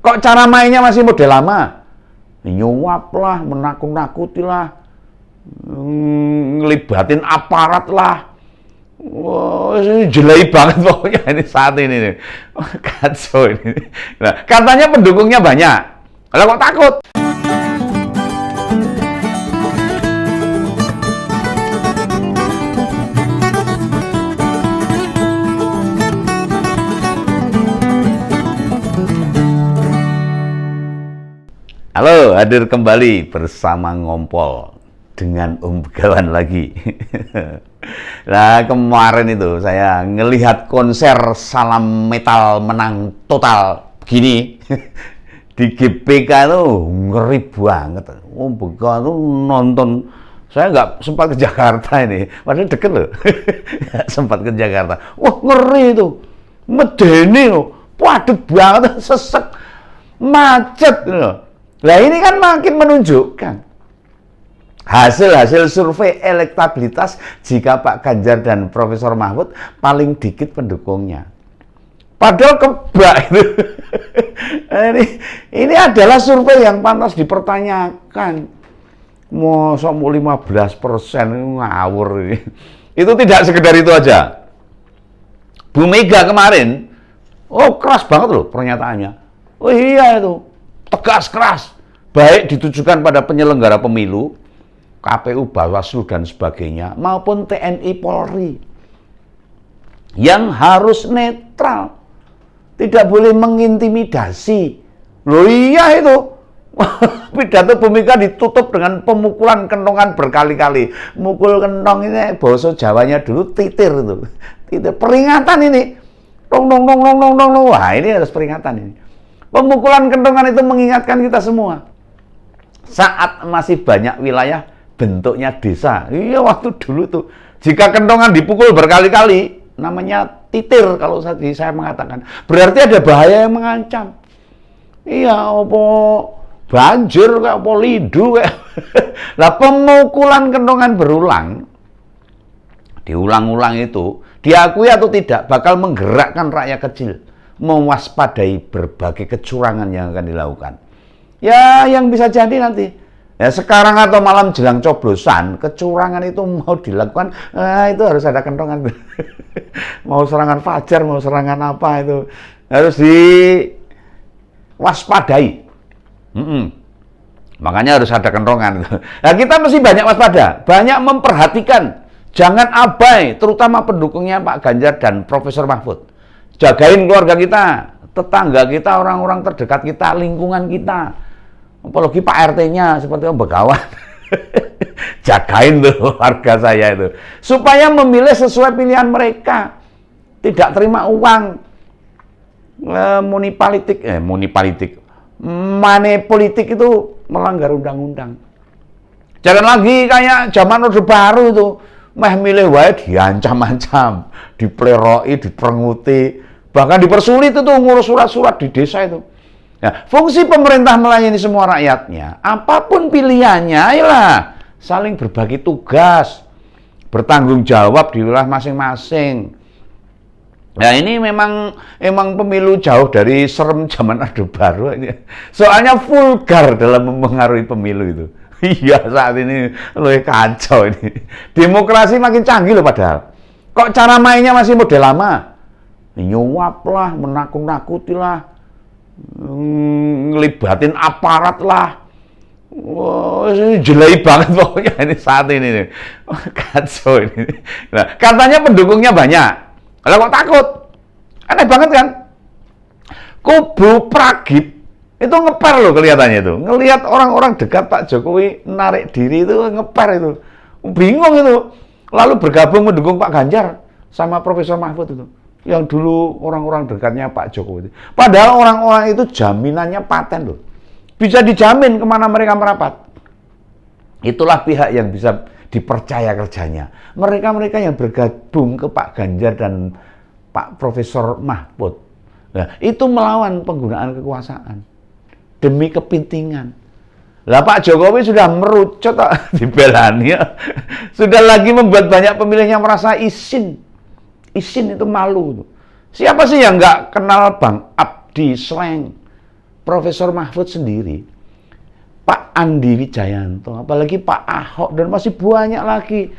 Kok cara mainnya masih model lama? Nyuap lah, menakut-nakuti lah, ngelibatin aparat lah. Wah, ini jelek banget pokoknya ini saat ini nih. Kacau ini. Nah, katanya pendukungnya banyak. Lah kok takut? Halo, hadir kembali bersama Ngompol dengan Om Begawan lagi. Nah, kemarin itu saya ngelihat konser Salam Metal menang total begini. Di GBK itu ngeri banget. Om Begawan tuh nonton, saya nggak sempat ke Jakarta ini, padahal deket loh. Nggak sempat ke Jakarta. Wah, ngeri itu. Medeni loh, padat banget, sesek, macet loh. Nah, ini kan makin menunjukkan hasil-hasil survei elektabilitas jika Pak Ganjar dan Profesor Mahfud paling dikit pendukungnya. Padahal kebak itu. Ini adalah survei yang pantas dipertanyakan. Mau 15% ngawur ini. Itu tidak sekedar itu aja. Bu Mega kemarin, oh keras banget loh pernyataannya. Oh iya itu, tegas keras. Baik ditujukan pada penyelenggara pemilu, KPU, Bawaslu, dan sebagainya, maupun TNI Polri. Yang harus netral. Tidak boleh mengintimidasi. Loh iya itu. Pidato Bu Mega ditutup dengan pemukulan kentongan berkali-kali. Mukul kentong ini, bahasa Jawanya dulu titir itu. Titir. Peringatan ini. Dong, dong, dong, dong, dong, dong. Wah, ini harus peringatan ini. Pemukulan kentongan itu mengingatkan kita semua. Saat masih banyak wilayah bentuknya desa. Iya, waktu dulu tuh. Jika kentongan dipukul berkali-kali, namanya titir kalau saya mengatakan. Berarti ada bahaya yang mengancam. Iya, apa banjir kayak apa lidu kayak. Nah, pemukulan kentongan berulang, diulang-ulang itu, diakui atau tidak, bakal menggerakkan rakyat kecil mewaspadai berbagai kecurangan yang akan dilakukan. Ya, yang bisa jadi nanti. Ya, sekarang atau malam jelang coblosan, kecurangan itu mau dilakukan, itu harus ada kentongan. Mau serangan fajar, mau serangan apa itu, harus diwaspadai. Makanya harus ada kentongan. Nah, kita mesti banyak waspada, banyak memperhatikan. Jangan abai, terutama pendukungnya Pak Ganjar dan Profesor Mahfud. Jagain keluarga kita, tetangga kita, orang-orang terdekat kita, lingkungan kita. Apalagi Pak RT-nya seperti Om Begawan. Jagain tuh warga saya itu. Supaya memilih sesuai pilihan mereka. Tidak terima uang. Money politik itu melanggar undang-undang. Jangan lagi kayak zaman Orde Baru itu. Meh milih wae diancam-ancam, dipleroi, diperenguti, bahkan dipersulit itu ngurus surat-surat di desa itu. Nah, fungsi pemerintah melayani semua rakyatnya, apapun pilihannya, ayolah saling berbagi tugas, bertanggung jawab di wilayah masing-masing. Nah, ini memang pemilu jauh dari serem zaman Orde Baru ini. Soalnya vulgar dalam mempengaruhi pemilu itu. Iya, saat ini lebih kacau ini. Demokrasi makin canggih loh padahal. Kok cara mainnya masih model lama? Nyuap lah, menakut-nakuti lah, ngelibatin aparat lah. Wah, ini jelek banget pokoknya ini saat ini nih. Kacau ini. Nah, katanya pendukungnya banyak. Lah kok takut? Aneh banget kan? Kubu Pragit itu ngeper loh kelihatannya itu. Ngelihat orang-orang dekat Pak Jokowi narik diri itu ngeper itu. Bingung itu. Lalu bergabung mendukung Pak Ganjar sama Profesor Mahfud itu. Yang dulu orang-orang dekatnya Pak Jokowi itu. Padahal orang-orang itu jaminannya paten loh. Bisa dijamin kemana mereka merapat. Itulah pihak yang bisa dipercaya kerjanya. Mereka-mereka yang bergabung ke Pak Ganjar dan Pak Profesor Mahfud. Nah, itu melawan penggunaan kekuasaan. Demi kepentingan. Lah Pak Jokowi sudah merucut dibelani. Sudah lagi membuat banyak pemilihnya merasa isin. Isin itu malu. Siapa sih yang nggak kenal Bang Abdi Sleng? Profesor Mahfud sendiri, Pak Andi Wijayanto, apalagi Pak Ahok, dan masih banyak lagi.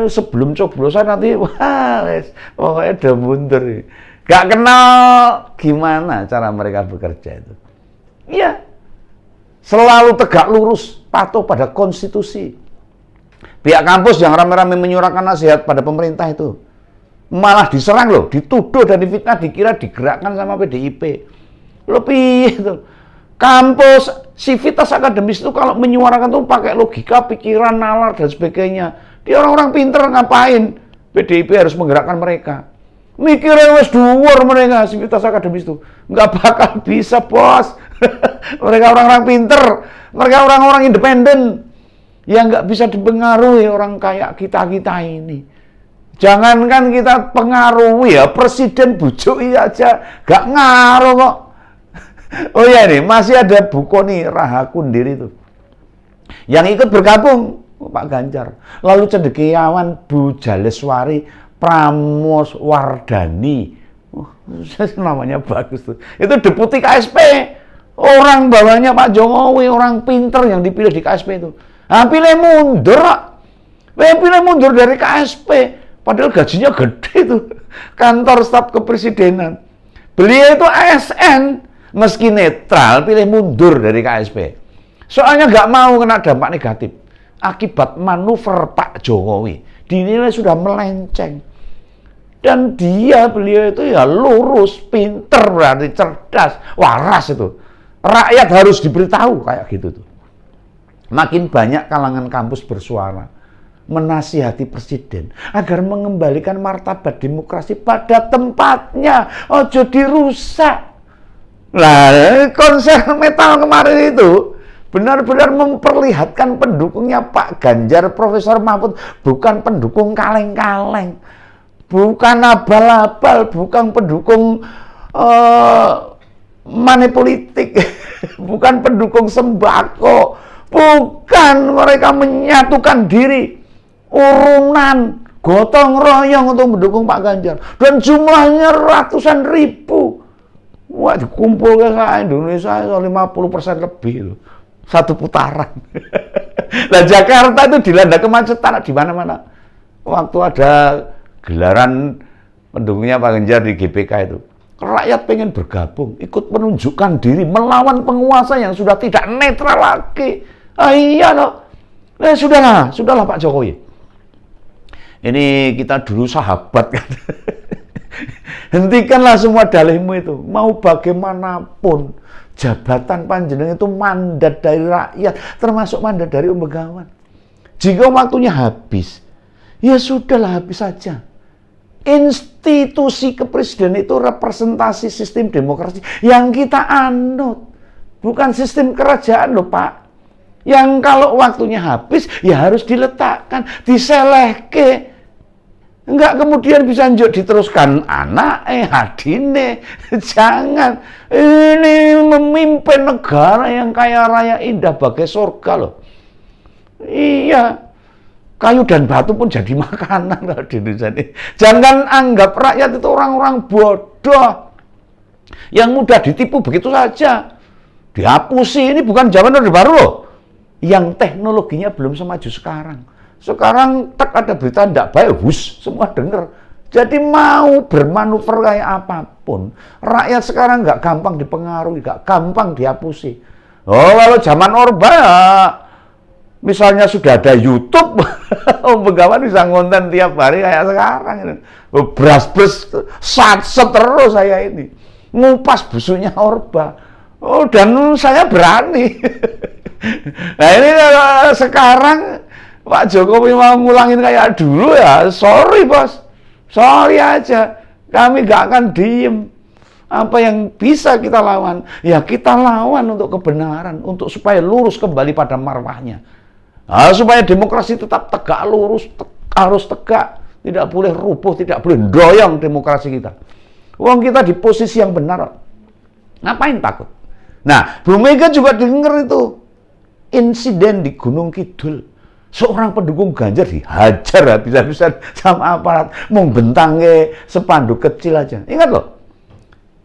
Sebelum coblosan nanti, wah, pokoknya udah mundur. Gak kenal gimana cara mereka bekerja itu. Iya, selalu tegak lurus, patuh pada konstitusi. Pihak kampus yang rame-rame menyuarakan nasihat pada pemerintah itu malah diserang loh, dituduh dan difitnah, dikira digerakkan sama PDIP. Lebih itu. Kampus, Civitas Akademis itu kalau menyuarakan tuh pakai logika, pikiran, nalar, dan sebagainya. Dia orang-orang pinter, ngapain PDIP harus menggerakkan mereka? Mikirnya wes dhuwur mereka, Civitas Akademis itu. Nggak bakal bisa, bos. Mereka orang-orang pinter, mereka orang-orang independen yang nggak bisa dipengaruhi orang kayak kita-kita ini. Jangankan kita pengaruhi ya, presiden bujui aja gak ngaruh kok. Oh ya nih, masih ada buku nih, Raha Kundir itu yang ikut bergabung Pak Ganjar. Lalu Cendekiawan, Bu Jaleswari, Pramos Wardani, namanya bagus tuh. Itu deputi KSP, orang bawahnya Pak Jokowi, orang pinter yang dipilih di KSP itu. Nah, pilih mundur dari KSP. Padahal gajinya gede tuh, kantor staf kepresidenan. Beliau itu ASN, meski netral, pilih mundur dari KSP. Soalnya nggak mau kena dampak negatif. Akibat manuver Pak Jokowi, dinilai sudah melenceng. Dan beliau itu ya lurus, pinter, berarti cerdas, waras itu. Rakyat harus diberitahu kayak gitu tuh. Makin banyak kalangan kampus bersuara, menasihati presiden agar mengembalikan martabat demokrasi pada tempatnya, ojo dirusak. Nah, konser metal kemarin itu benar-benar memperlihatkan pendukungnya Pak Ganjar, Profesor Mahfud bukan pendukung kaleng-kaleng, bukan abal-abal, bukan pendukung money politik, bukan pendukung sembako, bukan, mereka menyatukan diri. Urunan, gotong royong untuk mendukung Pak Ganjar. Dan jumlahnya ratusan ribu. Wah, dikumpul ke Indonesia 50% lebih loh. Satu putaran. Nah, Jakarta itu dilanda kemacetan di mana-mana. Waktu ada gelaran pendukungnya Pak Ganjar di GBK itu, rakyat pengen bergabung, ikut menunjukkan diri, melawan penguasa yang sudah tidak netral lagi. Iya loh. Sudahlah Pak Jokowi. Ini kita dulu sahabat kan. Hentikanlah semua dalihmu itu. Mau bagaimanapun, jabatan panjenengan itu mandat dari rakyat, termasuk mandat dari Om Begawan. Jika waktunya habis, ya sudahlah, habis saja. Institusi kepresidenan itu representasi sistem demokrasi yang kita anut. Bukan sistem kerajaan loh, Pak. Yang kalau waktunya habis, ya harus diletakkan, diselehke. Enggak kemudian bisa diteruskan anak, hadine. Jangan. Ini memimpin negara yang kaya raya indah bagai surga loh. Iya. Kayu dan batu pun jadi makanan kalau di Indonesia ini. Jangan anggap rakyat itu orang-orang bodoh yang mudah ditipu begitu saja. Dihapusi, ini bukan zaman Orde Baru loh. Yang teknologinya belum semaju sekarang. Sekarang tak ada berita tidak baik, semua dengar. Jadi mau bermanuver kayak apapun, rakyat sekarang nggak gampang dipengaruhi, nggak gampang dihapusi. Oh, kalau zaman Orba ya, misalnya sudah ada YouTube, Om Begawan bisa ngonten tiap hari kayak sekarang. Beras-beras, sat-set terus saya ini. Ngupas busuknya Orba. Oh, dan saya berani. Nah ini sekarang Pak Jokowi mau ngulangin kayak dulu ya, sorry bos, sorry aja, kami gak akan diem. Apa yang bisa kita lawan, ya kita lawan untuk kebenaran, untuk supaya lurus kembali pada marwahnya. Nah, supaya demokrasi tetap tegak lurus, harus tegak, tidak boleh rubuh, tidak boleh doyong demokrasi kita. Wong kita di posisi yang benar, ngapain takut? Nah, Bu Mega juga denger itu insiden di Gunung Kidul. Seorang pendukung Ganjar dihajar habis-habisan sama aparat, mau bentangnya spanduk kecil aja. Ingat loh,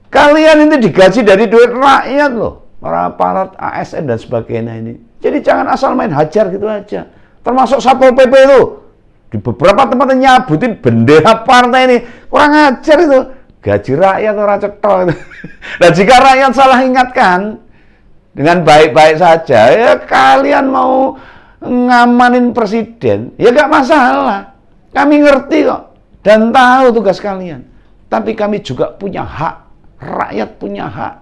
kalian ini digaji dari duit rakyat loh. para aparat ASN dan sebagainya ini. Jadi jangan asal main hajar gitu aja. Termasuk Satpol PP itu. Di beberapa tempat nyabutin bendera partai ini. Kurang ajar itu. Gaji rakyat orang cetol itu. Dan jika rakyat salah ingatkan, dengan baik-baik saja, ya kalian mau ngamanin presiden, ya gak masalah. Kami ngerti kok. Dan tahu tugas kalian. Tapi kami juga punya hak. Rakyat punya hak.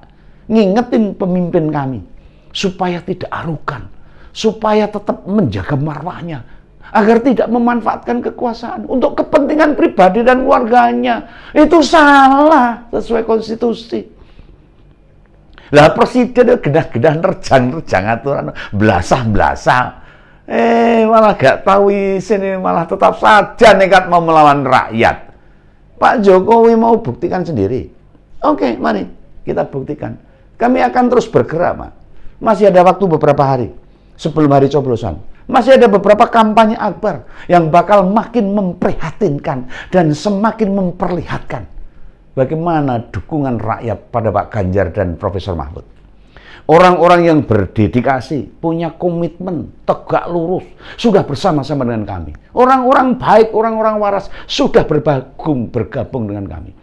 Ngingetin pemimpin kami. Supaya tidak arogan. Supaya tetap menjaga marwahnya. Agar tidak memanfaatkan kekuasaan untuk kepentingan pribadi dan keluarganya. Itu salah sesuai konstitusi. Lah presiden gedah-gedah nerjang aturan, belasah-belasah. Malah gak tahu isin, malah tetap saja nekat mau melawan rakyat. Pak Jokowi mau buktikan sendiri. Oke, mari kita buktikan. Kami akan terus bergerak, Pak. Masih ada waktu beberapa hari sebelum hari coblosan. Masih ada beberapa kampanye akbar yang bakal makin memprihatinkan dan semakin memperlihatkan bagaimana dukungan rakyat pada Pak Ganjar dan Profesor Mahfud. Orang-orang yang berdedikasi, punya komitmen, tegak lurus, sudah bersama-sama dengan kami. Orang-orang baik, orang-orang waras, sudah bergabung dengan kami.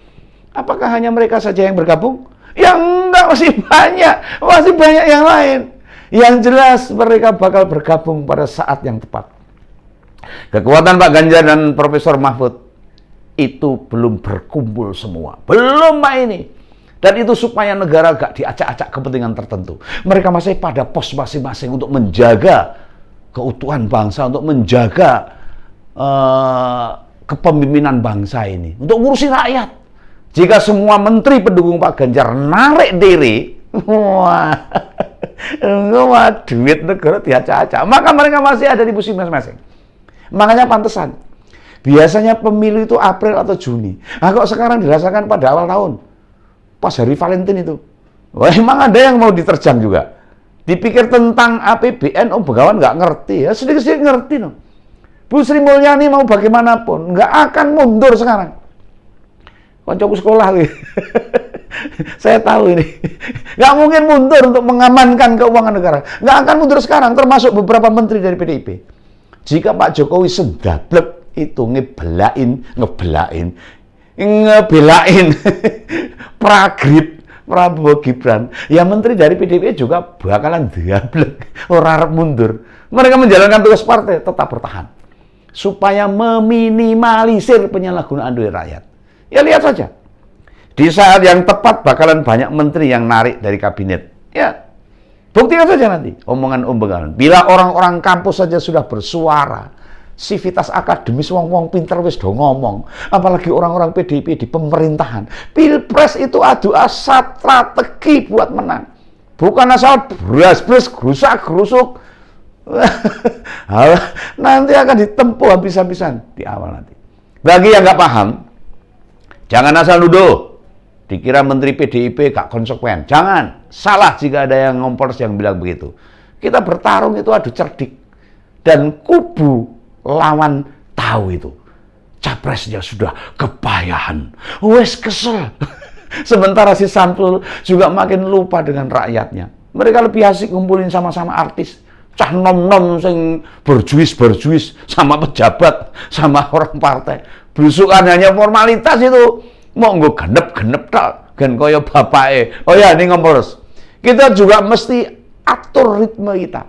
Apakah hanya mereka saja yang bergabung? Ya enggak, masih banyak yang lain. Yang jelas mereka bakal bergabung pada saat yang tepat. Kekuatan Pak Ganjar dan Profesor Mahfud itu belum berkumpul semua. Belum Pak ini. Dan itu supaya negara gak diacak-acak kepentingan tertentu. Mereka masih pada pos masing-masing untuk menjaga keutuhan bangsa, untuk menjaga kepemimpinan bangsa ini. Untuk ngurusi rakyat. Jika semua menteri pendukung Pak Ganjar narik diri, wah, duit negara diacak-acak. Maka mereka masih ada di posisi masing-masing. Makanya pantesan. Biasanya pemilu itu April atau Juni. Nah, kok sekarang dirasakan pada awal tahun? Pas hari Valentine itu. Wah, emang ada yang mau diterjang juga. Dipikir tentang APBN, Begawan nggak ngerti. Ya, sedikit-sedikit ngerti. No. Bu Sri Mulyani mau bagaimanapun, nggak akan mundur sekarang. Koncoku sekolah nih. Saya tahu ini. Nggak mungkin mundur untuk mengamankan keuangan negara. Nggak akan mundur sekarang, termasuk beberapa menteri dari PDIP. Jika Pak Jokowi sedablek itu ngebelain Pragrip Prabowo Gibran, ya menteri dari PDIP juga bakalan diablek, orang mundur. Mereka menjalankan tugas partai, tetap bertahan. Supaya meminimalisir penyalahgunaan duit rakyat. Ya lihat saja. Di saat yang tepat bakalan banyak menteri yang narik dari kabinet. Ya, buktikan saja nanti omongan Begawan. Bila orang-orang kampus saja sudah bersuara, sivitas akademis wong-wong pinter wis do ngomong, apalagi orang-orang PDIP di pemerintahan. Pilpres itu adu strategi buat menang. Bukan asal beras-beras gerusak-gerusuk. Nanti akan ditempuh habis-habisan di awal nanti. Bagi yang nggak paham, jangan asal nuduh. Dikira menteri PDIP gak konsekuen. Jangan. Salah jika ada yang ngompors yang bilang begitu. Kita bertarung itu adu cerdik. Dan kubu lawan tahu itu. Capresnya sudah kepayahan. Wes kesel. Sementara si Samsul juga makin lupa dengan rakyatnya. Mereka lebih asik ngumpulin sama-sama artis. Cah nom-nom sing berjuis sama pejabat, sama orang partai. Belusukan hanya formalitas itu. Mau nggak genep-genep tak, gen koyo bapake. Oh ya, ini ngompos. Kita juga mesti atur ritme kita.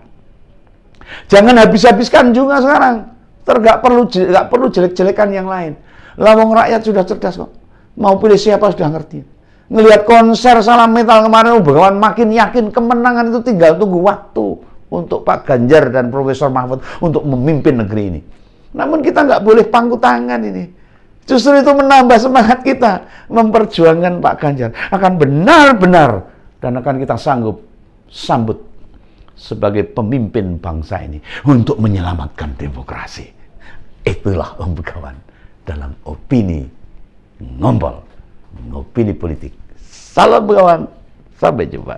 Jangan habis-habiskan juga sekarang. Nggak perlu jelek-jelekan yang lain. Lawang rakyat sudah cerdas kok. Mau pilih siapa sudah ngerti. Ngelihat konser Salam Metal kemarin, Begawan makin yakin kemenangan itu tinggal tunggu waktu untuk Pak Ganjar dan Profesor Mahfud untuk memimpin negeri ini. Namun kita nggak boleh pangku tangan ini. Justru itu menambah semangat kita memperjuangkan Pak Ganjar. Akan benar-benar dan akan kita sambut sebagai pemimpin bangsa ini untuk menyelamatkan demokrasi. Itulah Begawan dalam opini ngompol, opini politik. Salam Begawan, sampai jumpa.